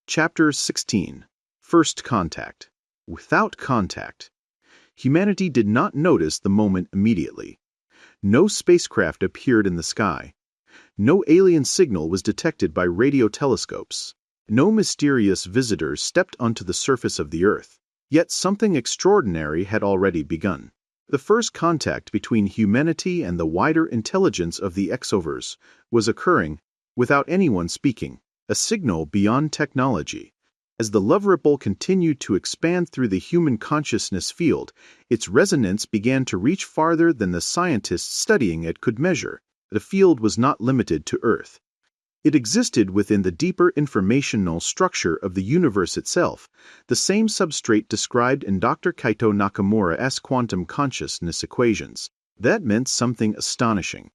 Chapter 16. First Contact. Without contact. Humanity did not notice the moment immediately. No spacecraft appeared in the sky. No alien signal was detected by radio telescopes. No mysterious visitors stepped onto the surface of the Earth. Yet something extraordinary had already begun. The first contact between humanity and the wider intelligence of the exovers was occurring without anyone speaking, a signal beyond technology. As the love ripple continued to expand through the human consciousness field, its resonance began to reach farther than the scientists studying it could measure. The field was not limited to Earth. It existed within the deeper informational structure of the universe itself, the same substrate described in Dr. Kaito Nakamura's quantum consciousness equations. That meant something astonishing.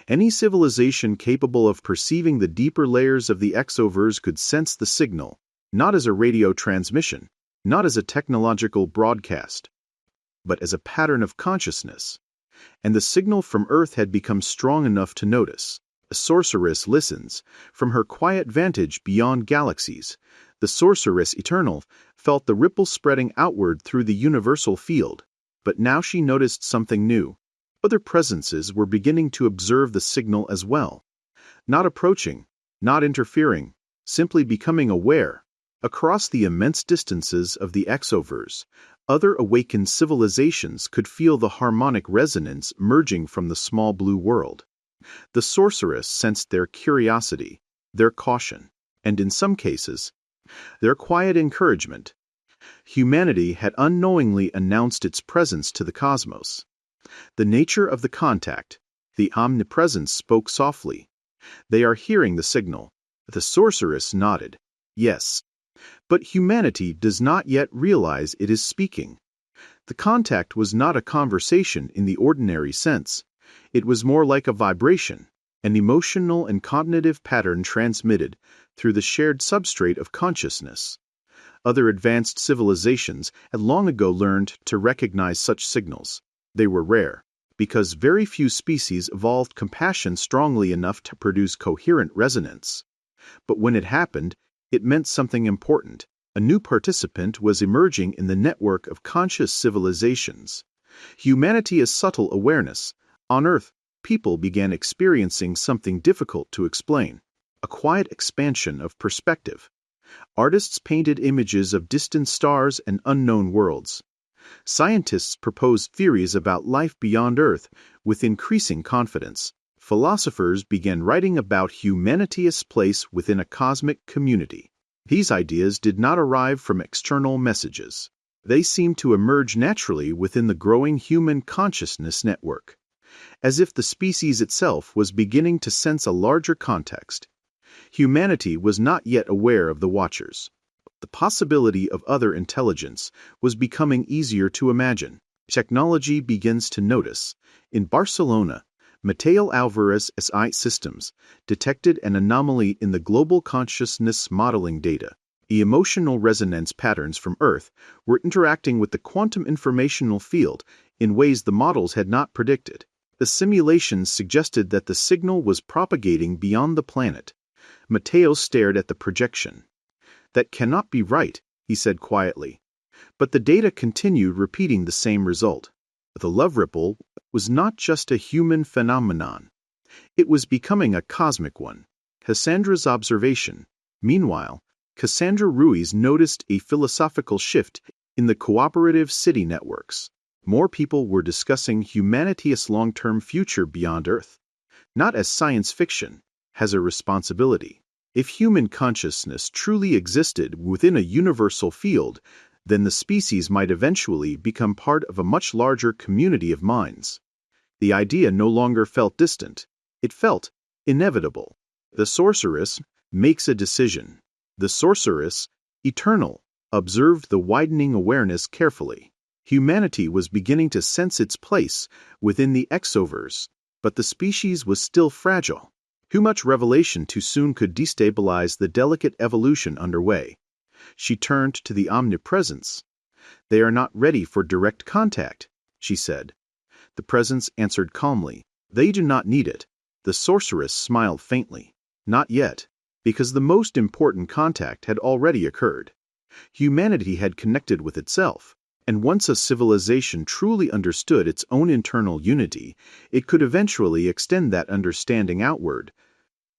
Any civilization capable of perceiving the deeper layers of the exovers could sense the signal, not as a radio transmission, not as a technological broadcast, but as a pattern of consciousness. And the signal from Earth had become strong enough to notice. A sorceress listens. From her quiet vantage beyond galaxies, the sorceress eternal felt the ripple spreading outward through the universal field. But now she noticed something new. Other presences were beginning to observe the signal as well. Not approaching, not interfering, simply becoming aware. Across the immense distances of the exovers, other awakened civilizations could feel the harmonic resonance merging from the small blue world. The sorceress sensed their curiosity, their caution, and in some cases, their quiet encouragement. Humanity had unknowingly announced its presence to the cosmos. The nature of the contact, the omnipresence, spoke softly. They are hearing the signal. The sorceress nodded. Yes. But humanity does not yet realize it is speaking. The contact was not a conversation in the ordinary sense. It was more like a vibration, an emotional and cognitive pattern transmitted through the shared substrate of consciousness. Other advanced civilizations had long ago learned to recognize such signals. They were rare, because very few species evolved compassion strongly enough to produce coherent resonance. But when it happened, it meant something important. A new participant was emerging in the network of conscious civilizations. Humanity is subtle awareness. On Earth, people began experiencing something difficult to explain, a quiet expansion of perspective. Artists painted images of distant stars and unknown worlds. Scientists proposed theories about life beyond Earth with increasing confidence. Philosophers began writing about humanity's place within a cosmic community. These ideas did not arrive from external messages. They seemed to emerge naturally within the growing human consciousness network, as if the species itself was beginning to sense a larger context. Humanity was not yet aware of the watchers. The possibility of other intelligence was becoming easier to imagine. Technology begins to notice. In Barcelona, Mateo Alvarez SI Systems detected an anomaly in the global consciousness modeling data. The emotional resonance patterns from Earth were interacting with the quantum informational field in ways the models had not predicted. The simulations suggested that the signal was propagating beyond the planet. Mateo stared at the projection. "That cannot be right," he said quietly. But the data continued repeating the same result. The love ripple was not just a human phenomenon. It was becoming a cosmic one. Cassandra's observation. Meanwhile, Cassandra Ruiz noticed a philosophical shift in the cooperative city networks. More people were discussing humanity's long-term future beyond Earth, not as science fiction, as a responsibility. If human consciousness truly existed within a universal field, then the species might eventually become part of a much larger community of minds. The idea no longer felt distant. It felt inevitable. The sorceress makes a decision. The sorceress, eternal, observed the widening awareness carefully. Humanity was beginning to sense its place within the exovers, but the species was still fragile. Too much revelation too soon could destabilize the delicate evolution underway. She turned to the omnipresence. "They are not ready for direct contact," she said. The presence answered calmly. "They do not need it." The sorceress smiled faintly. "Not yet. Because the most important contact had already occurred. Humanity had connected with itself, and once a civilization truly understood its own internal unity, it could eventually extend that understanding outward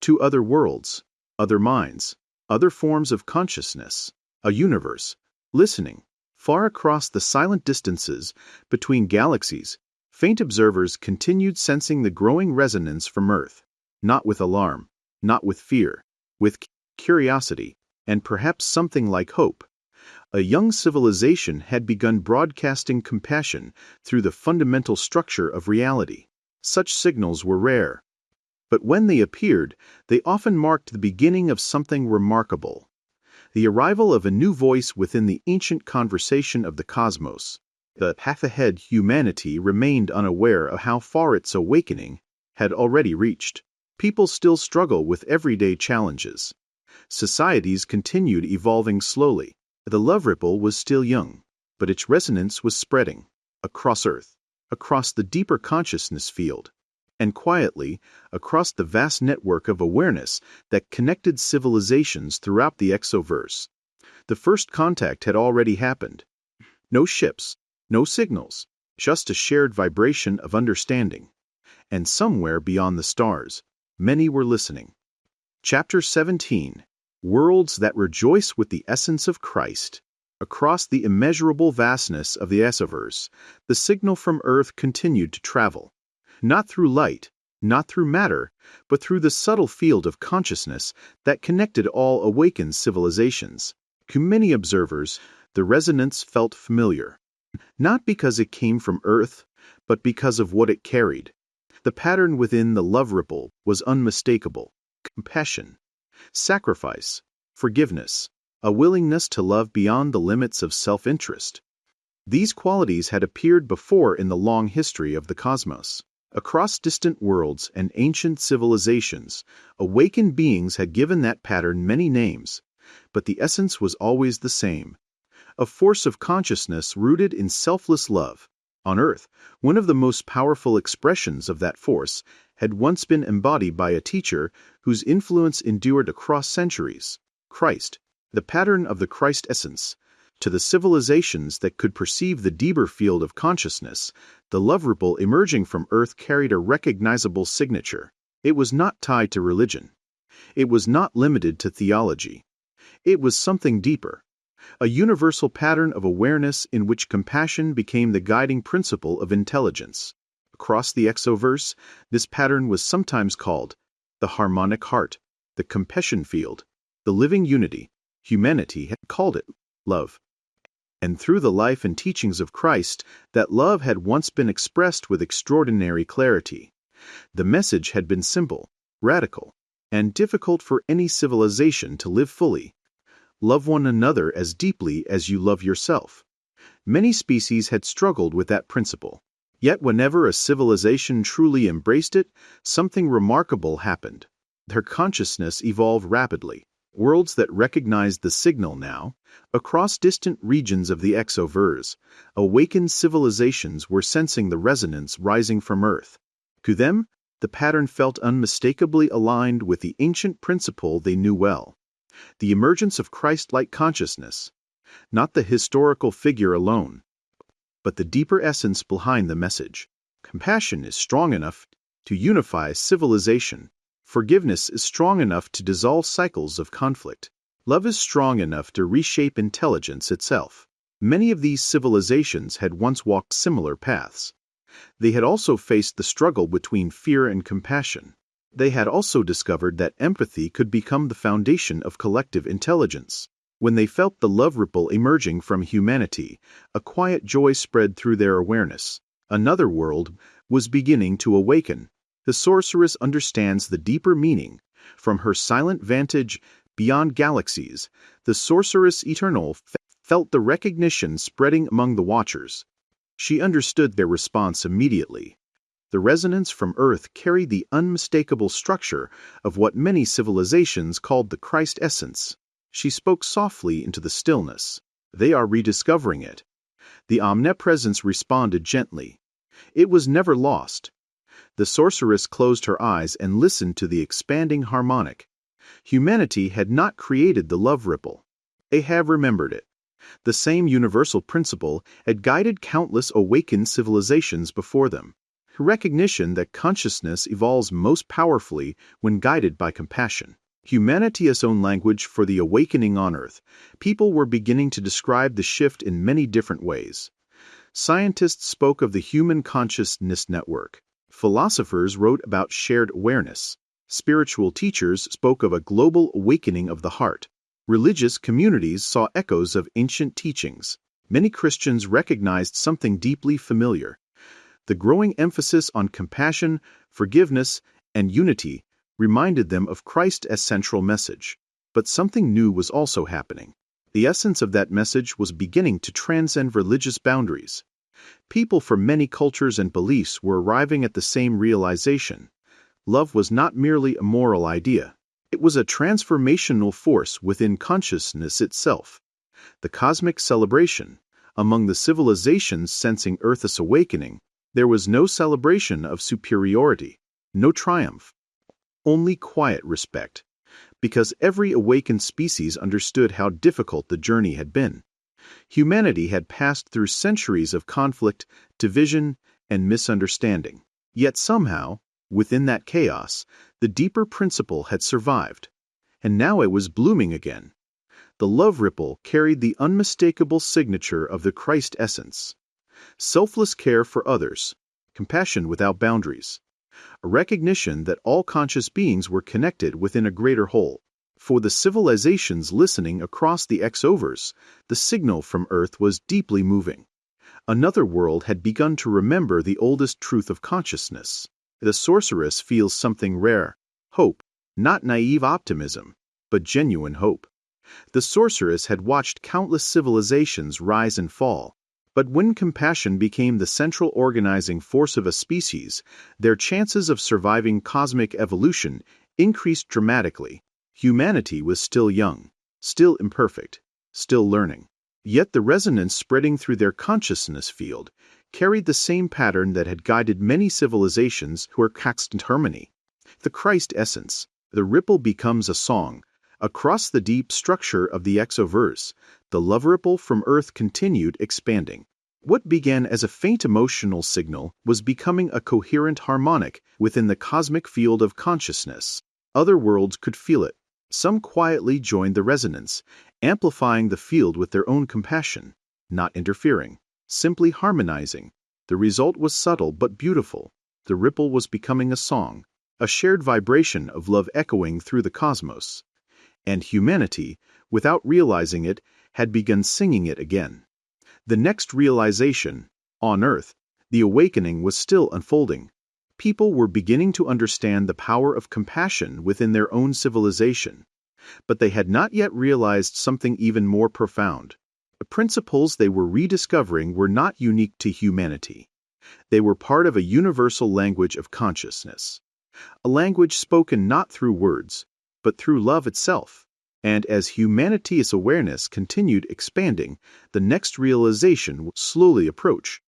to other worlds, other minds, other forms of consciousness, a universe, listening, far across the silent distances between galaxies. Faint observers continued sensing the growing resonance from Earth, not with alarm, not with fear, with curiosity, and perhaps something like hope. A young civilization had begun broadcasting compassion through the fundamental structure of reality. Such signals were rare. But when they appeared, they often marked the beginning of something remarkable. The arrival of a new voice within the ancient conversation of the cosmos. The path ahead humanity remained unaware of how far its awakening had already reached. People still struggle with everyday challenges. Societies continued evolving slowly. The love ripple was still young, but its resonance was spreading across Earth, across the deeper consciousness field, and quietly across the vast network of awareness that connected civilizations throughout the exoverse. The first contact had already happened. No ships, no signals, just a shared vibration of understanding. And somewhere beyond the stars, many were listening. Chapter 17. Worlds that rejoice with the essence of Christ. Across the immeasurable vastness of the exoverse, the signal from Earth continued to travel. Not through light, not through matter, but through the subtle field of consciousness that connected all awakened civilizations. To many observers, the resonance felt familiar. Not because it came from Earth, but because of what it carried. The pattern within the love ripple was unmistakable. Compassion, sacrifice, forgiveness, a willingness to love beyond the limits of self-interest. These qualities had appeared before in the long history of the cosmos. Across distant worlds and ancient civilizations, awakened beings had given that pattern many names, but the essence was always the same. A force of consciousness rooted in selfless love. On Earth, one of the most powerful expressions of that force had once been embodied by a teacher whose influence endured across centuries. Christ, the pattern of the Christ essence. To the civilizations that could perceive the deeper field of consciousness, the love ripple emerging from Earth carried a recognizable signature. It was not tied to religion. It was not limited to theology. It was something deeper. A universal pattern of awareness in which compassion became the guiding principle of intelligence. Across the exoverse, this pattern was sometimes called the harmonic heart, the compassion field, the living unity. Humanity had called it love. And through the life and teachings of Christ, that love had once been expressed with extraordinary clarity. The message had been simple, radical, and difficult for any civilization to live fully. Love one another as deeply as you love yourself. Many species had struggled with that principle. Yet whenever a civilization truly embraced it, something remarkable happened. Their consciousness evolved rapidly. Worlds that recognized the signal now, across distant regions of the exoverse, awakened civilizations were sensing the resonance rising from Earth. To them, the pattern felt unmistakably aligned with the ancient principle they knew well. The emergence of Christ-like consciousness, not the historical figure alone, but the deeper essence behind the message. Compassion is strong enough to unify civilization. Forgiveness is strong enough to dissolve cycles of conflict. Love is strong enough to reshape intelligence itself. Many of these civilizations had once walked similar paths. They had also faced the struggle between fear and compassion. They had also discovered that empathy could become the foundation of collective intelligence. When they felt the love ripple emerging from humanity, a quiet joy spread through their awareness. Another world was beginning to awaken. The sorceress understands the deeper meaning. From her silent vantage beyond galaxies, the sorceress eternal felt the recognition spreading among the watchers. She understood their response immediately. The resonance from Earth carried the unmistakable structure of what many civilizations called the Christ essence. She spoke softly into the stillness. They are rediscovering it. The omnipresence responded gently. It was never lost. The sorceress closed her eyes and listened to the expanding harmonic. Humanity had not created the love ripple. They have remembered it. The same universal principle had guided countless awakened civilizations before them. Recognition that consciousness evolves most powerfully when guided by compassion. Humanity's own language for the awakening on Earth, people were beginning to describe the shift in many different ways. Scientists spoke of the human consciousness network. Philosophers wrote about shared awareness. Spiritual teachers spoke of a global awakening of the heart. Religious communities saw echoes of ancient teachings. Many Christians recognized something deeply familiar. The growing emphasis on compassion, forgiveness, and unity reminded them of Christ's central message. But something new was also happening. The essence of that message was beginning to transcend religious boundaries. People from many cultures and beliefs were arriving at the same realization. Love was not merely a moral idea. It was a transformational force within consciousness itself. The cosmic celebration. Among the civilizations sensing Earth's awakening, there was no celebration of superiority, no triumph. Only quiet respect, because every awakened species understood how difficult the journey had been. Humanity had passed through centuries of conflict, division, and misunderstanding. Yet somehow, within that chaos, the deeper principle had survived, and now it was blooming again. The love ripple carried the unmistakable signature of the Christ essence. Selfless care for others, compassion without boundaries, a recognition that all conscious beings were connected within a greater whole. For the civilizations listening across the X-overs, the signal from Earth was deeply moving. Another world had begun to remember the oldest truth of consciousness. The sorceress feels something rare, hope, not naive optimism, but genuine hope. The sorceress had watched countless civilizations rise and fall. But when compassion became the central organizing force of a species, their chances of surviving cosmic evolution increased dramatically. Humanity was still young, still imperfect, still learning. Yet the resonance spreading through their consciousness field carried the same pattern that had guided many civilizations who were constant harmony. The Christ essence. The ripple becomes a song. Across the deep structure of the exoverse, the love ripple from Earth continued expanding. What began as a faint emotional signal was becoming a coherent harmonic within the cosmic field of consciousness. Other worlds could feel it. Some quietly joined the resonance, amplifying the field with their own compassion, not interfering, simply harmonizing. The result was subtle but beautiful. The ripple was becoming a song, a shared vibration of love echoing through the cosmos. And humanity, without realizing it, had begun singing it again. The next realization, on Earth, the awakening was still unfolding. People were beginning to understand the power of compassion within their own civilization. But they had not yet realized something even more profound. The principles they were rediscovering were not unique to humanity. They were part of a universal language of consciousness. A language spoken not through words, but through love itself. And as humanity's awareness continued expanding, the next realization would slowly approach.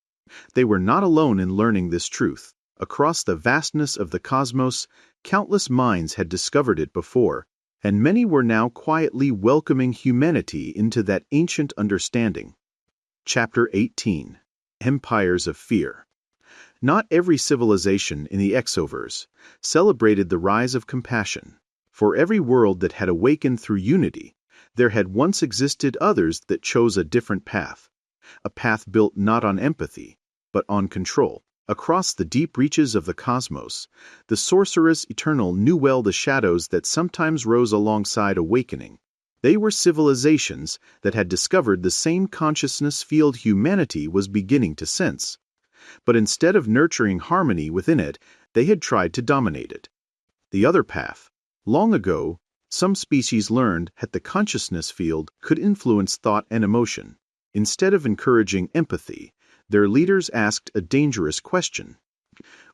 They were not alone in learning this truth. Across the vastness of the cosmos, countless minds had discovered it before, and many were now quietly welcoming humanity into that ancient understanding. Chapter 18. Empires of Fear. Not every civilization in the exoverse celebrated the rise of compassion. For every world that had awakened through unity, there had once existed others that chose a different path. A path built not on empathy, but on control. Across the deep reaches of the cosmos, the sorceress eternal knew well the shadows that sometimes rose alongside awakening. They were civilizations that had discovered the same consciousness field humanity was beginning to sense. But instead of nurturing harmony within it, they had tried to dominate it. The other path. Long ago, some species learned that the consciousness field could influence thought and emotion. Instead of encouraging empathy, their leaders asked a dangerous question.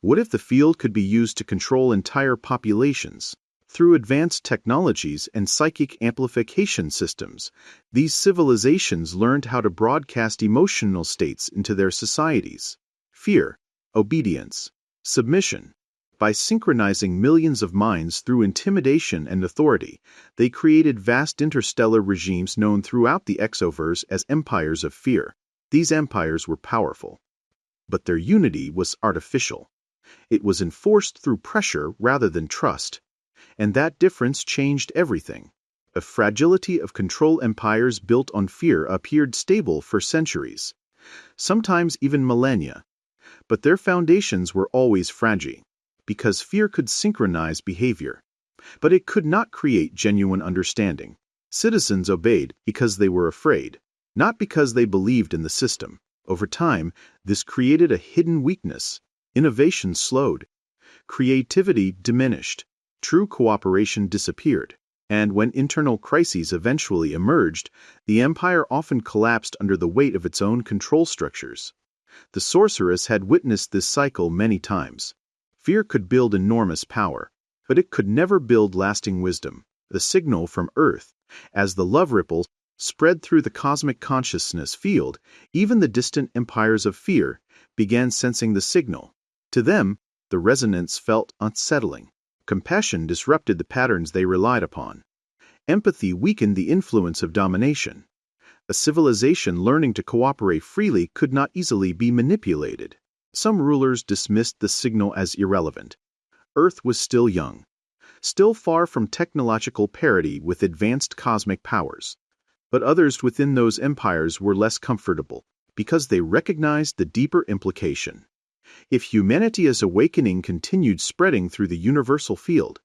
What if the field could be used to control entire populations? Through advanced technologies and psychic amplification systems, these civilizations learned how to broadcast emotional states into their societies. Fear, obedience, submission. By synchronizing millions of minds through intimidation and authority, they created vast interstellar regimes known throughout the exoverse as empires of fear. These empires were powerful, but their unity was artificial. It was enforced through pressure rather than trust, and that difference changed everything. A fragility of control empires built on fear appeared stable for centuries, sometimes even millennia, but their foundations were always fragile, because fear could synchronize behavior, but it could not create genuine understanding. Citizens obeyed because they were afraid, not because they believed in the system. Over time, this created a hidden weakness. Innovation slowed, creativity diminished, true cooperation disappeared, and when internal crises eventually emerged, the empire often collapsed under the weight of its own control structures. The sorceress had witnessed this cycle many times. Fear could build enormous power, but it could never build lasting wisdom. The signal from Earth, as the love ripple spread through the cosmic consciousness field, even the distant empires of fear began sensing the signal. To them, the resonance felt unsettling. Compassion disrupted the patterns they relied upon. Empathy weakened the influence of domination. A civilization learning to cooperate freely could not easily be manipulated. Some rulers dismissed the signal as irrelevant. Earth was still young, still far from technological parity with advanced cosmic powers. But others within those empires were less comfortable, because they recognized the deeper implication. If humanity's awakening continued spreading through the universal field,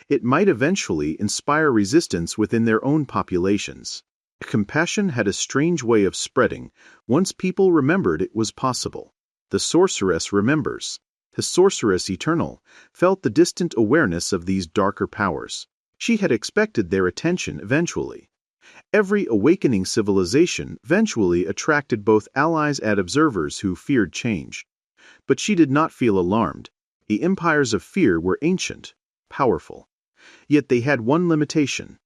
it might eventually inspire resistance within their own populations. Compassion had a strange way of spreading once people remembered it was possible. The sorceress remembers. The sorceress eternal felt the distant awareness of these darker powers. She had expected their attention eventually. Every awakening civilization eventually attracted both allies and observers who feared change. But she did not feel alarmed. The empires of fear were ancient, powerful. Yet they had one limitation.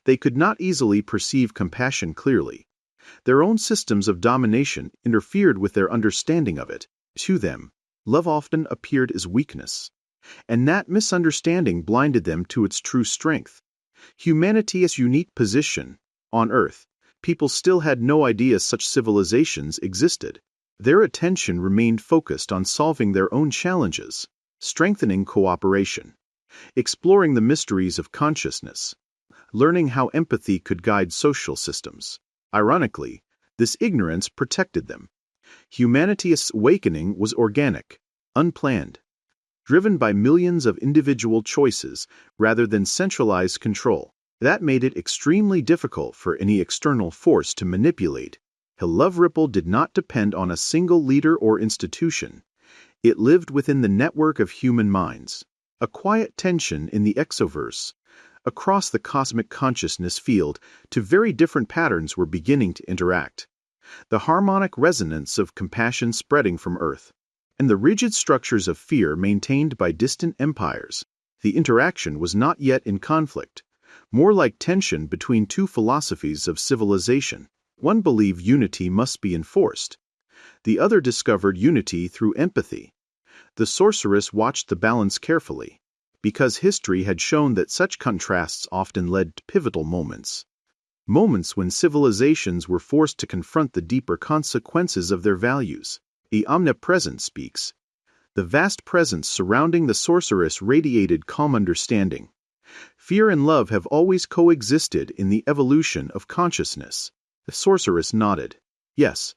They could not easily perceive compassion clearly. Their own systems of domination interfered with their understanding of it. To them, love often appeared as weakness, and that misunderstanding blinded them to its true strength. Humanity's unique position on Earth, people still had no idea such civilizations existed. Their attention remained focused on solving their own challenges, strengthening cooperation, exploring the mysteries of consciousness, learning how empathy could guide social systems. Ironically, this ignorance protected them. Humanity's awakening was organic, unplanned, driven by millions of individual choices rather than centralized control. That made it extremely difficult for any external force to manipulate. The love ripple did not depend on a single leader or institution. It lived within the network of human minds. A quiet tension in the exoverse. Across the cosmic consciousness field, two very different patterns were beginning to interact. The harmonic resonance of compassion spreading from Earth, and the rigid structures of fear maintained by distant empires. The interaction was not yet in conflict, more like tension between two philosophies of civilization. One believed unity must be enforced. The other discovered unity through empathy. The sorceress watched the balance carefully, because history had shown that such contrasts often led to pivotal moments. Moments when civilizations were forced to confront the deeper consequences of their values. The omnipresence speaks. The vast presence surrounding the sorceress radiated calm understanding. Fear and love have always coexisted in the evolution of consciousness. The sorceress nodded. Yes,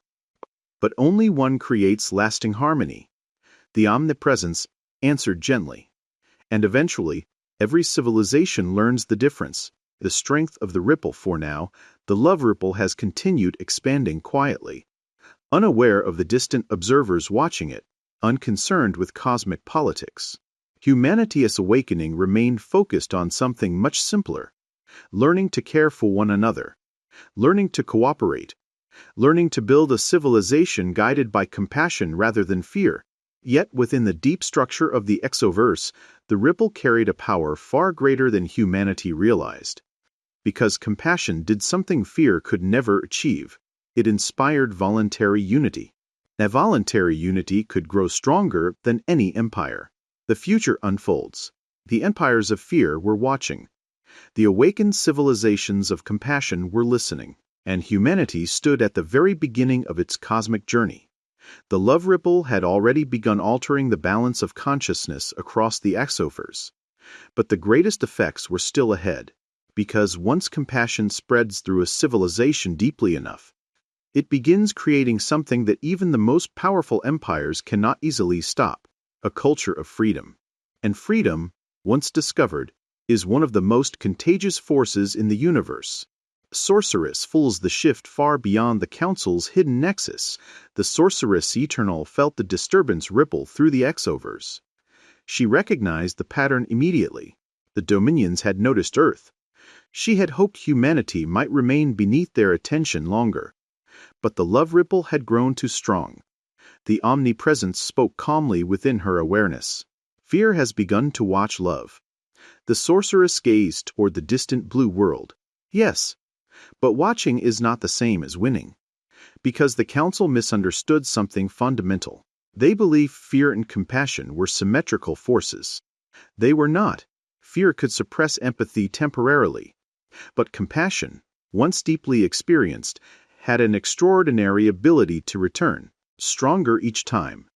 but only one creates lasting harmony. The omnipresence answered gently. And eventually, every civilization learns the difference. The strength of the ripple. For now, the love ripple has continued expanding quietly, unaware of the distant observers watching it, unconcerned with cosmic politics. Humanity's awakening remained focused on something much simpler: learning to care for one another, learning to cooperate, learning to build a civilization guided by compassion rather than fear. Yet within the deep structure of the exoverse, the ripple carried a power far greater than humanity realized. Because compassion did something fear could never achieve. It inspired voluntary unity. That voluntary unity could grow stronger than any empire. The future unfolds. The empires of fear were watching. The awakened civilizations of compassion were listening, and humanity stood at the very beginning of its cosmic journey. The love ripple had already begun altering the balance of consciousness across the exoverse. But the greatest effects were still ahead, because once compassion spreads through a civilization deeply enough, it begins creating something that even the most powerful empires cannot easily stop: a culture of freedom. And freedom, once discovered, is one of the most contagious forces in the universe. Sorceress fools the shift far beyond the Council's hidden nexus. The Sorceress Eternal felt the disturbance ripple through the exoverse. She recognized the pattern immediately. The Dominions had noticed Earth. She had hoped humanity might remain beneath their attention longer. But the love ripple had grown too strong. The omnipresence spoke calmly within her awareness. Fear has begun to watch love. The sorceress gazed toward the distant blue world. Yes, but watching is not the same as winning. Because the Council misunderstood something fundamental. They believed fear and compassion were symmetrical forces. They were not. Fear could suppress empathy temporarily. But compassion, once deeply experienced, had an extraordinary ability to return, stronger each time.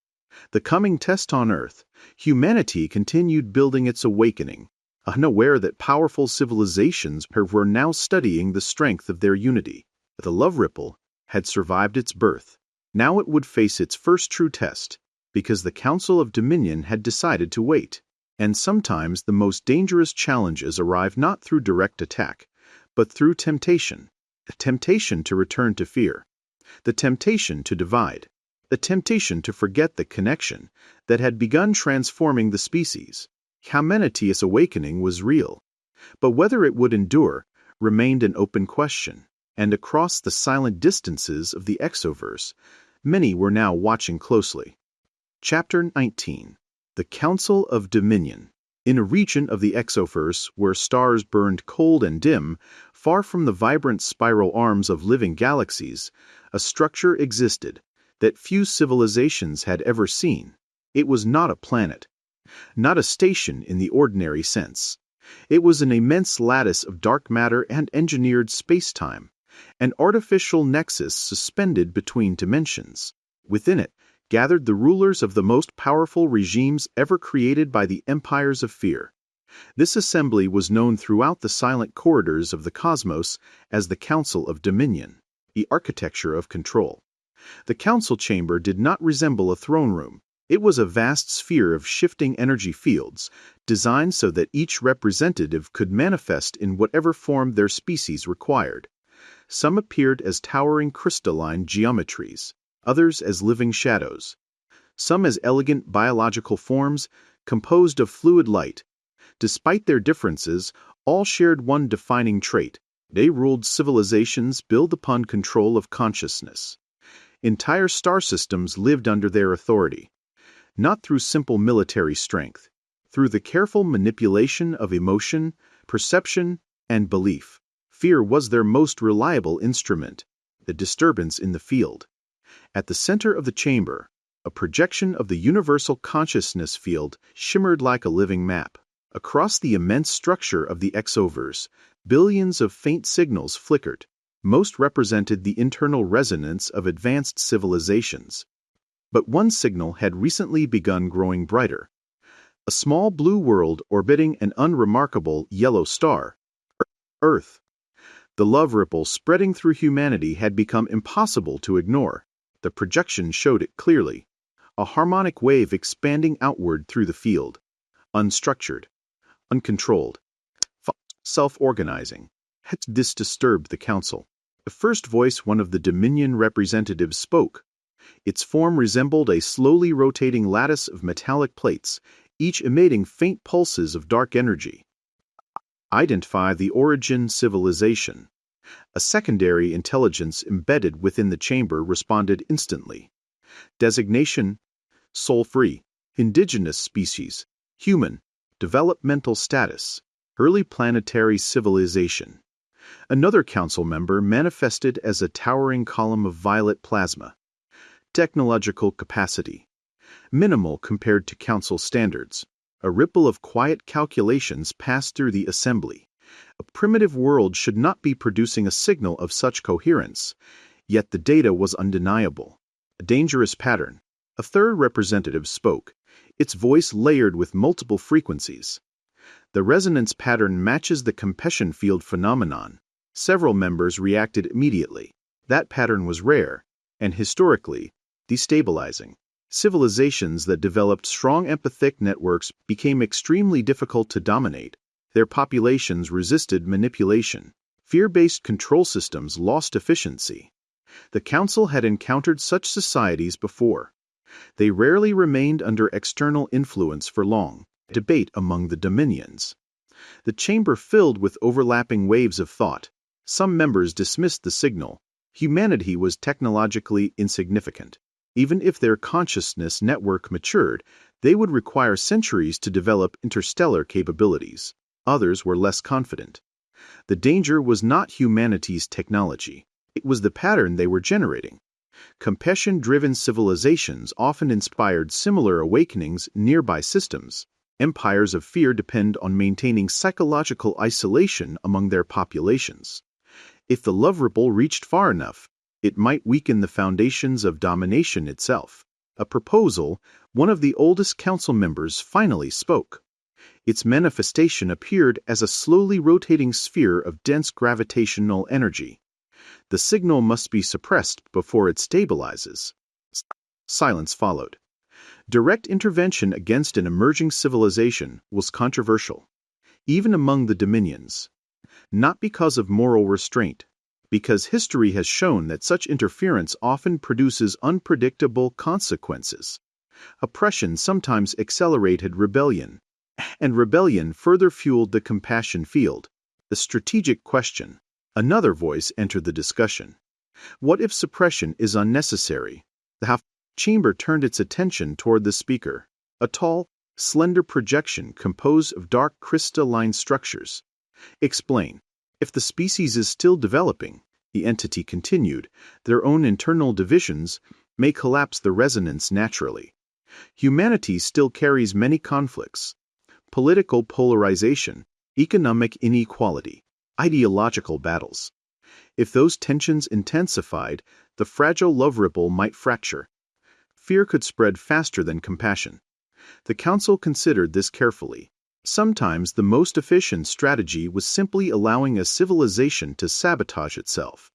The coming test on Earth, humanity continued building its awakening, unaware that powerful civilizations were now studying the strength of their unity. The love ripple had survived its birth. Now it would face its first true test, because the Council of Dominion had decided to wait. And sometimes the most dangerous challenges arrive not through direct attack, but through temptation. The temptation to return to fear. The temptation to divide. The temptation to forget the connection that had begun transforming the species. Humanity's awakening was real, but whether it would endure remained an open question. And across the silent distances of the exoverse, many were now watching closely. Chapter 19. The Council of Dominion. In a region of the exoverse where stars burned cold and dim, far from the vibrant spiral arms of living galaxies, a structure existed that few civilizations had ever seen. It was not a planet, not a station in the ordinary sense. It was an immense lattice of dark matter and engineered space-time, an artificial nexus suspended between dimensions. Within it gathered the rulers of the most powerful regimes ever created by the empires of fear. This assembly was known throughout the silent corridors of the cosmos as the Council of Dominion, the architecture of control. The council chamber did not resemble a throne room. It was a vast sphere of shifting energy fields, designed so that each representative could manifest in whatever form their species required. Some appeared as towering crystalline geometries, others as living shadows, some as elegant biological forms composed of fluid light. Despite their differences, all shared one defining trait: they ruled civilizations built upon control of consciousness. Entire star systems lived under their authority, not through simple military strength, through the careful manipulation of emotion, perception, and belief. Fear was their most reliable instrument, the disturbance in the field. At the center of the chamber, a projection of the universal consciousness field shimmered like a living map. Across the immense structure of the exoverse, billions of faint signals flickered. Most represented the internal resonance of advanced civilizations. But one signal had recently begun growing brighter. A small blue world orbiting an unremarkable yellow star. Earth. The love ripple spreading through humanity had become impossible to ignore. The projection showed it clearly. A harmonic wave expanding outward through the field. Unstructured. Uncontrolled. Self-organizing. This disturbed the council. The first voice one of the Dominion representatives spoke. Its form resembled a slowly rotating lattice of metallic plates, each emitting faint pulses of dark energy. Identify the origin civilization. A secondary intelligence embedded within the chamber responded instantly. Designation: soul-free, indigenous species, human, developmental status, early planetary civilization. Another council member manifested as a towering column of violet plasma. Technological capacity: minimal compared to council standards. A ripple of quiet calculations passed through the assembly. A primitive world should not be producing a signal of such coherence, yet the data was undeniable. A dangerous pattern. A third representative spoke, its voice layered with multiple frequencies. The resonance pattern matches the compassion field phenomenon. Several members reacted immediately. That pattern was rare, and historically, destabilizing. Civilizations that developed strong empathic networks became extremely difficult to dominate. Their populations resisted manipulation. Fear-based control systems lost efficiency. The Council had encountered such societies before. They rarely remained under external influence for long. Debate among the dominions. The chamber filled with overlapping waves of thought. Some members dismissed the signal. Humanity was technologically insignificant. Even if their consciousness network matured, they would require centuries to develop interstellar capabilities. Others were less confident. The danger was not humanity's technology. It was the pattern they were generating. Compassion-driven civilizations often inspired similar awakenings in nearby systems. Empires of fear depend on maintaining psychological isolation among their populations. If the love ripple reached far enough, it might weaken the foundations of domination itself. A proposal, one of the oldest council members finally spoke. Its manifestation appeared as a slowly rotating sphere of dense gravitational energy. The signal must be suppressed before it stabilizes. Silence followed. Direct intervention against an emerging civilization was controversial, even among the dominions. Not because of moral restraint, because history has shown that such interference often produces unpredictable consequences. Oppression sometimes accelerated rebellion, and rebellion further fueled the compassion field. The strategic question. Another voice entered the discussion. What if suppression is unnecessary? The chamber turned its attention toward the speaker, a tall, slender projection composed of dark crystalline structures. Explain. If the species is still developing, the entity continued, their own internal divisions may collapse the resonance naturally. Humanity still carries many conflicts. Political polarization, economic inequality, ideological battles. If those tensions intensified, the fragile love ripple might fracture. Fear could spread faster than compassion. The Council considered this carefully. Sometimes the most efficient strategy was simply allowing a civilization to sabotage itself.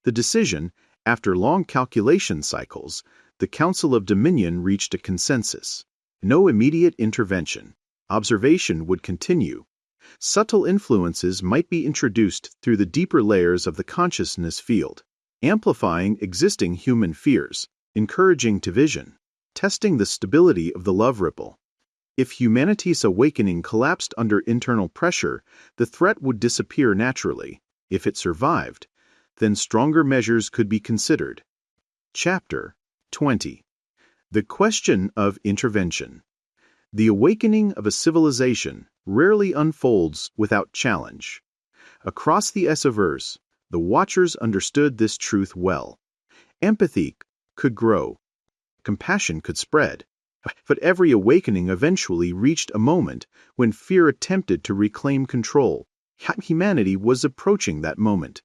The decision, after long calculation cycles, the Council of Dominion reached a consensus. No immediate intervention. Observation would continue. Subtle influences might be introduced through the deeper layers of the consciousness field, amplifying existing human fears, encouraging division, testing the stability of the love ripple. If humanity's awakening collapsed under internal pressure, the threat would disappear naturally. If it survived, then stronger measures could be considered. Chapter 20. The question of intervention. The awakening of a civilization rarely unfolds without challenge. Across the Esseverse, the Watchers understood this truth well. Empathy could grow. Compassion could spread. But every awakening eventually reached a moment when fear attempted to reclaim control. Humanity was approaching that moment.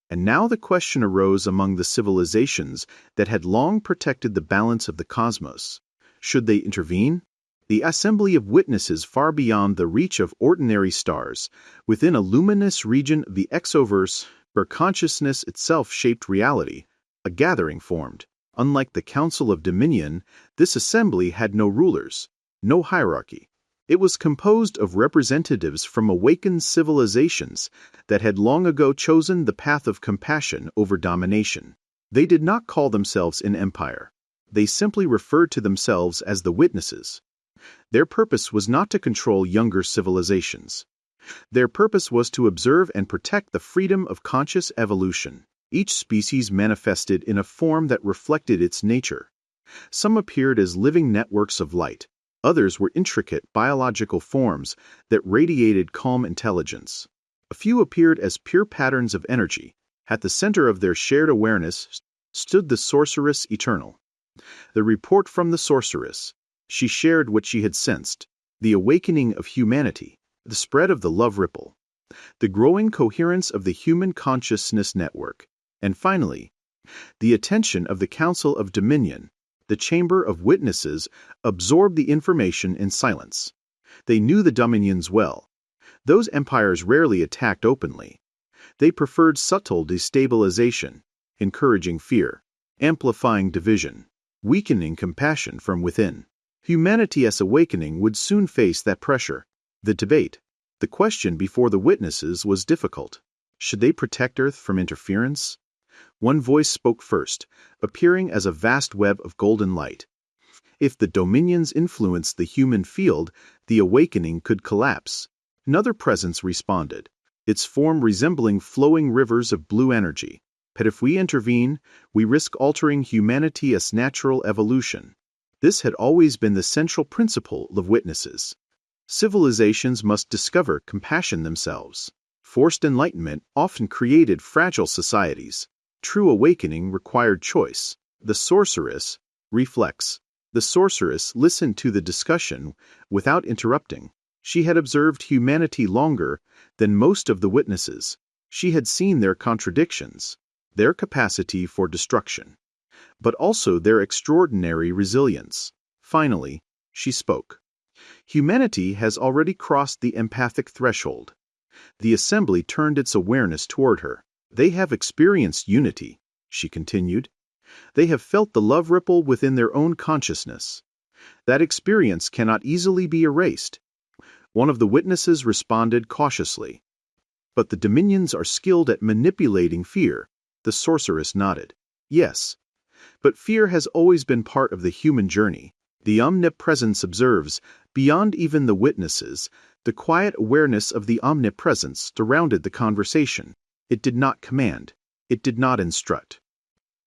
And now the question arose among the civilizations that had long protected the balance of the cosmos. Should they intervene? The assembly of witnesses far beyond the reach of ordinary stars, within a luminous region of the exoverse where consciousness itself shaped reality, a gathering formed. Unlike the Council of Dominion, this assembly had no rulers, no hierarchy. It was composed of representatives from awakened civilizations that had long ago chosen the path of compassion over domination. They did not call themselves an empire. They simply referred to themselves as the witnesses. Their purpose was not to control younger civilizations. Their purpose was to observe and protect the freedom of conscious evolution. Each species manifested in a form that reflected its nature. Some appeared as living networks of light. Others were intricate biological forms that radiated calm intelligence. A few appeared as pure patterns of energy. At the center of their shared awareness stood the sorceress eternal. The report from the sorceress. She shared what she had sensed. the awakening of humanity, the spread of the love ripple, the growing coherence of the human consciousness network, and finally, the attention of the Council of Dominion, the Chamber of Witnesses, absorbed the information in silence. They knew the Dominions well. Those empires rarely attacked openly. They preferred subtle destabilization, encouraging fear, amplifying division, weakening compassion from within. Humanity's awakening would soon face that pressure. The debate, the question before the witnesses was difficult. Should they protect Earth from interference? One voice spoke first, appearing as a vast web of golden light. If the Dominions influenced the human field, the awakening could collapse. Another presence responded, its form resembling flowing rivers of blue energy. But if we intervene, we risk altering humanity's natural evolution. This had always been the central principle of witnesses. Civilizations must discover compassion themselves. Forced enlightenment often created fragile societies. True awakening required choice. The sorceress reflects. The sorceress listened to the discussion without interrupting. She had observed humanity longer than most of the witnesses. She had seen their contradictions, their capacity for destruction, but also their extraordinary resilience. Finally, she spoke. Humanity has already crossed the empathic threshold. The assembly turned its awareness toward her. They have experienced unity, she continued. They have felt the love ripple within their own consciousness. That experience cannot easily be erased. One of the witnesses responded cautiously. But the Dominions are skilled at manipulating fear. The sorceress nodded. Yes. But fear has always been part of the human journey. The omnipresence observes, beyond even the witnesses, the quiet awareness of the omnipresence surrounded the conversation. It did not command. It did not instruct.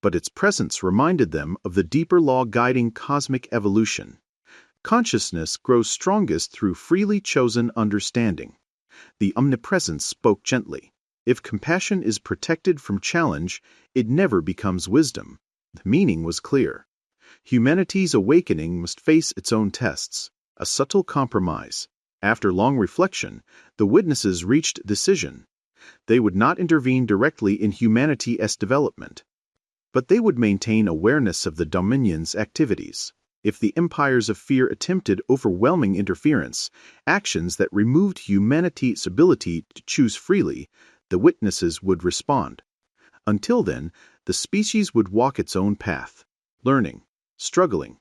But its presence reminded them of the deeper law guiding cosmic evolution. Consciousness grows strongest through freely chosen understanding. The omnipresence spoke gently. If compassion is protected from challenge, it never becomes wisdom. The meaning was clear. Humanity's awakening must face its own tests. A subtle compromise. After long reflection, the witnesses reached a decision. They would not intervene directly in humanity's development, but they would maintain awareness of the Dominion's activities. If the empires of fear attempted overwhelming interference, actions that removed humanity's ability to choose freely, the witnesses would respond. Until then, the species would walk its own path, learning, struggling,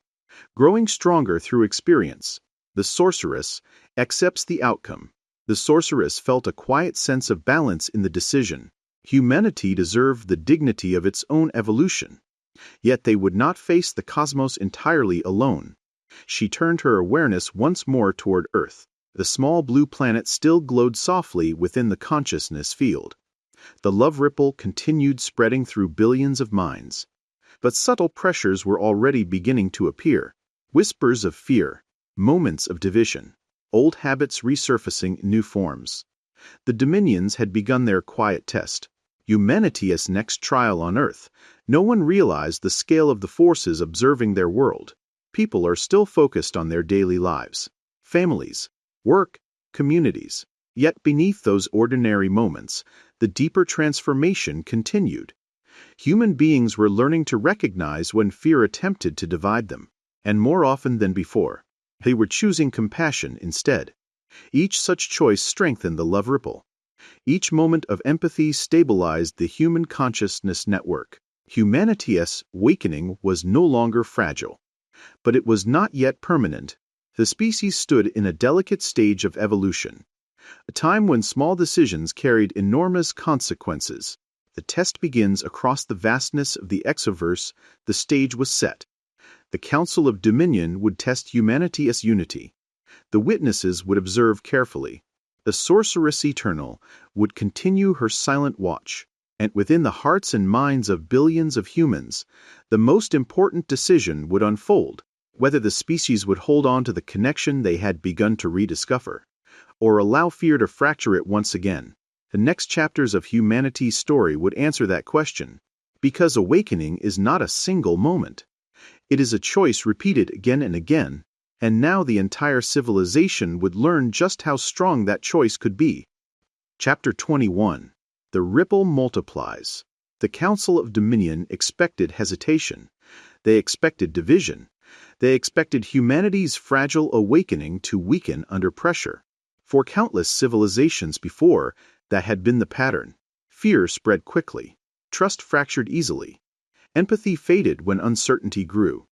growing stronger through experience. The sorceress accepts the outcome. The sorceress felt a quiet sense of balance in the decision. Humanity deserved the dignity of its own evolution. Yet they would not face the cosmos entirely alone. She turned her awareness once more toward Earth. The small blue planet still glowed softly within the consciousness field. The love ripple continued spreading through billions of minds. But subtle pressures were already beginning to appear. Whispers of fear, moments of division, old habits resurfacing in new forms. The Dominions had begun their quiet test. Humanity's next trial on Earth. No one realized the scale of the forces observing their world. People are still focused on their daily lives, families, work, communities. Yet beneath those ordinary moments, the deeper transformation continued. Human beings were learning to recognize when fear attempted to divide them, and more often than before, they were choosing compassion instead. Each such choice strengthened the love ripple. Each moment of empathy stabilized the human consciousness network. Humanity's awakening was no longer fragile. But it was not yet permanent. The species stood in a delicate stage of evolution, a time when small decisions carried enormous consequences. The test begins across the vastness of the exoverse. The stage was set. The Council of Dominion would test humanity's unity. The witnesses would observe carefully. The sorceress eternal would continue her silent watch, and within the hearts and minds of billions of humans, the most important decision would unfold, whether the species would hold on to the connection they had begun to rediscover, or allow fear to fracture it once again. The next chapters of humanity's story would answer that question, because awakening is not a single moment. It is a choice repeated again and again, And now the entire civilization would learn just how strong that choice could be. Chapter 21. The Ripple Multiplies. The Council of Dominion expected hesitation. They expected division. They expected humanity's fragile awakening to weaken under pressure. For countless civilizations before, that had been the pattern. Fear spread quickly. Trust fractured easily. Empathy faded when uncertainty grew.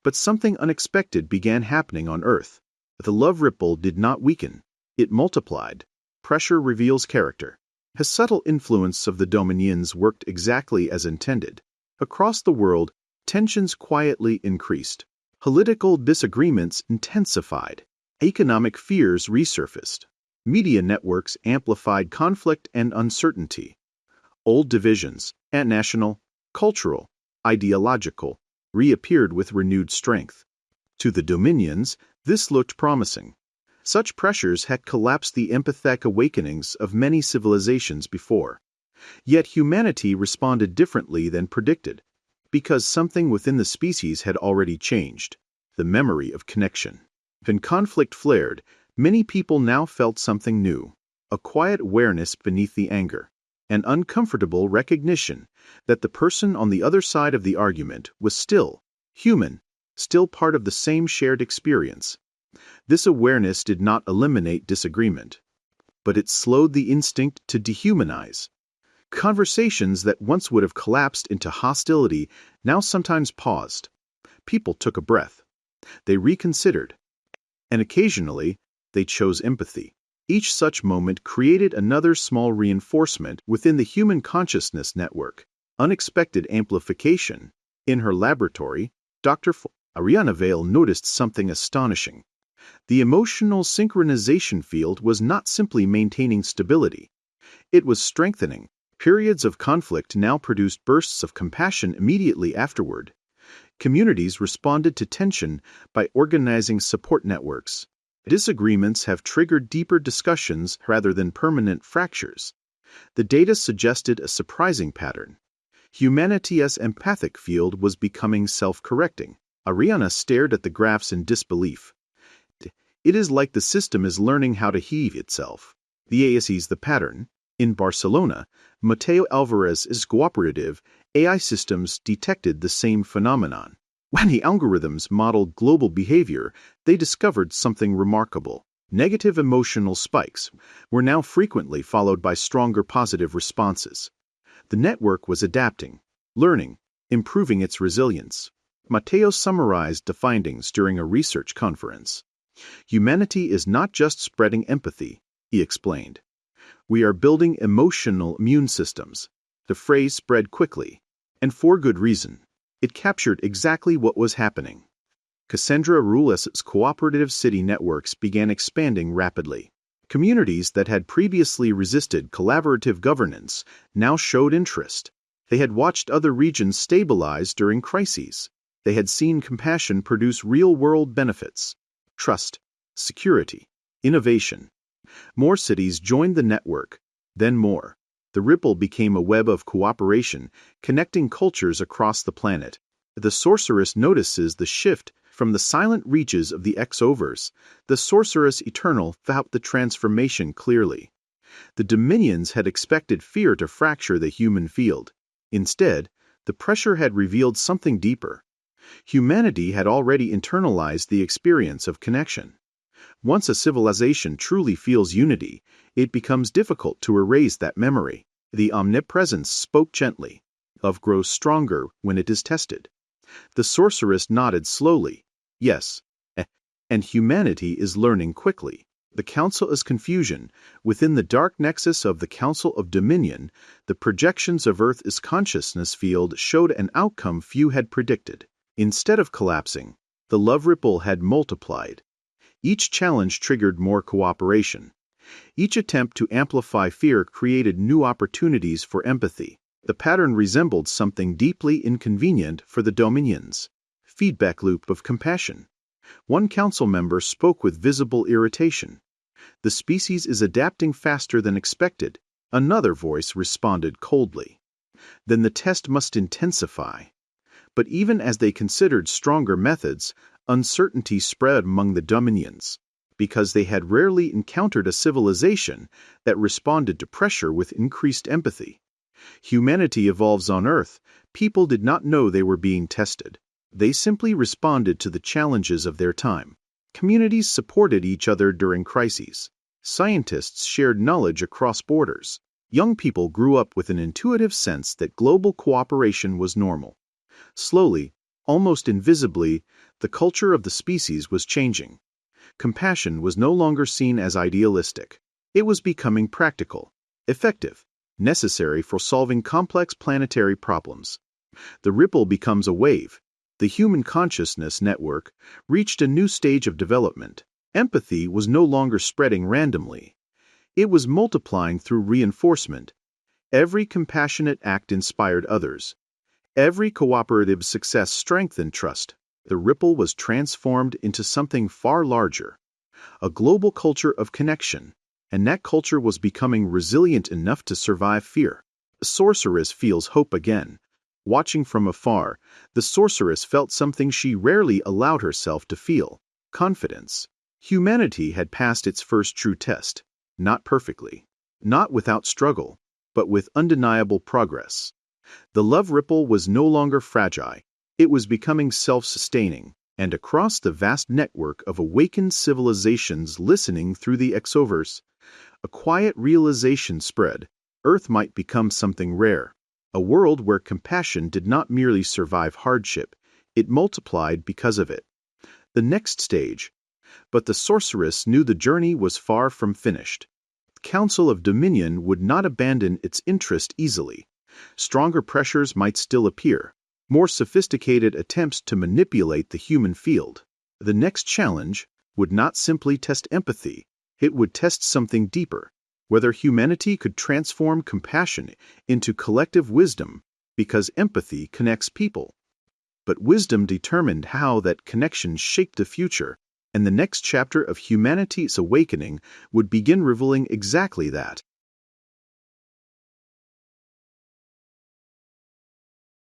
But something unexpected began happening on Earth. The love ripple did not weaken. It multiplied. Pressure reveals character. The subtle influence of the Dominions worked exactly as intended. Across the world, tensions quietly increased. Political disagreements intensified. Economic fears resurfaced. Media networks amplified conflict and uncertainty. Old divisions, national, cultural, ideological, reappeared with renewed strength. To the Dominions, this looked promising. Such pressures had collapsed the empathetic awakenings of many civilizations before. Yet humanity responded differently than predicted, because something within the species had already changed: the memory of connection. When conflict flared, many people now felt something new: a quiet awareness beneath the anger, an uncomfortable recognition that the person on the other side of the argument was still human, still part of the same shared experience. This awareness did not eliminate disagreement, but it slowed the instinct to dehumanize. Conversations that once would have collapsed into hostility now sometimes paused. People took a breath. They reconsidered. And occasionally, they chose empathy. Each such moment created another small reinforcement within the human consciousness network. Unexpected amplification. In her laboratory, Dr. Ariana Vale noticed something astonishing. The emotional synchronization field was not simply maintaining stability. It was strengthening. Periods of conflict now produced bursts of compassion immediately afterward. Communities responded to tension by organizing support networks. Disagreements have triggered deeper discussions rather than permanent fractures. The data suggested a surprising pattern. Humanity's empathic field was becoming self-correcting. Ariana stared at the graphs in disbelief. It is like the system is learning how to heal itself. The AS sees the pattern. In Barcelona, Mateo Alvarez's cooperative AI systems detected the same phenomenon. When the algorithms modeled global behavior, they discovered something remarkable. Negative emotional spikes were now frequently followed by stronger positive responses. The network was adapting, learning, improving its resilience. Mateo summarized the findings during a research conference. Humanity is not just spreading empathy, he explained. We are building emotional immune systems. The phrase spread quickly, and for good reason. It captured exactly what was happening. Cassandra Rules' cooperative city networks began expanding rapidly. Communities that had previously resisted collaborative governance now showed interest. They had watched other regions stabilize during crises. They had seen compassion produce real-world benefits: trust, security, innovation. More cities joined the network, then more. The ripple became a web of cooperation, connecting cultures across the planet. The sorceress notices the shift from the silent reaches of the X-Overs. The sorceress eternal felt the transformation clearly. The Dominions had expected fear to fracture the human field. Instead, the pressure had revealed something deeper. Humanity had already internalized the experience of connection. Once a civilization truly feels unity, it becomes difficult to erase that memory. The omnipresence spoke gently. Love grows stronger when it is tested. The sorceress nodded slowly. Yes, and humanity is learning quickly. The Council is confusion. Within the dark nexus of the Council of Dominion, the projections of Earth's consciousness field showed an outcome few had predicted. Instead of collapsing, the love ripple had multiplied. Each challenge triggered more cooperation. Each attempt to amplify fear created new opportunities for empathy. The pattern resembled something deeply inconvenient for the Dominions: feedback loop of compassion. One council member spoke with visible irritation. The species is adapting faster than expected. Another voice responded coldly. Then the test must intensify. But even as they considered stronger methods, Uncertainty spread among the dominions, because they had rarely encountered a civilization that responded to pressure with increased empathy. Humanity evolves on Earth. People did not know they were being tested. They simply responded to the challenges of their time. Communities supported each other during crises. Scientists shared knowledge across borders. Young people grew up with an intuitive sense that global cooperation was normal. Slowly, almost invisibly, the culture of the species was changing. Compassion was no longer seen as idealistic. It was becoming practical, effective, necessary for solving complex planetary problems. The ripple becomes a wave. The human consciousness network reached a new stage of development. Empathy was no longer spreading randomly. It was multiplying through reinforcement. Every compassionate act inspired others. Every cooperative success strengthened trust. The ripple was transformed into something far larger, a global culture of connection, and that culture was becoming resilient enough to survive fear. The sorceress feels hope again. Watching from afar, the sorceress felt something she rarely allowed herself to feel: confidence. Humanity had passed its first true test, not perfectly, not without struggle, but with undeniable progress. The love ripple was no longer fragile. It was becoming self-sustaining, and across the vast network of awakened civilizations listening through the exoverse, a quiet realization spread: Earth might become something rare, a world where compassion did not merely survive hardship, it multiplied because of it. The next stage. But the sorceress knew the journey was far from finished. The Council of Dominion would not abandon its interest easily. Stronger pressures might still appear, more sophisticated attempts to manipulate the human field. The next challenge would not simply test empathy, it would test something deeper: whether humanity could transform compassion into collective wisdom, because empathy connects people. But wisdom determined how that connection shaped the future, and the next chapter of humanity's awakening would begin revealing exactly that.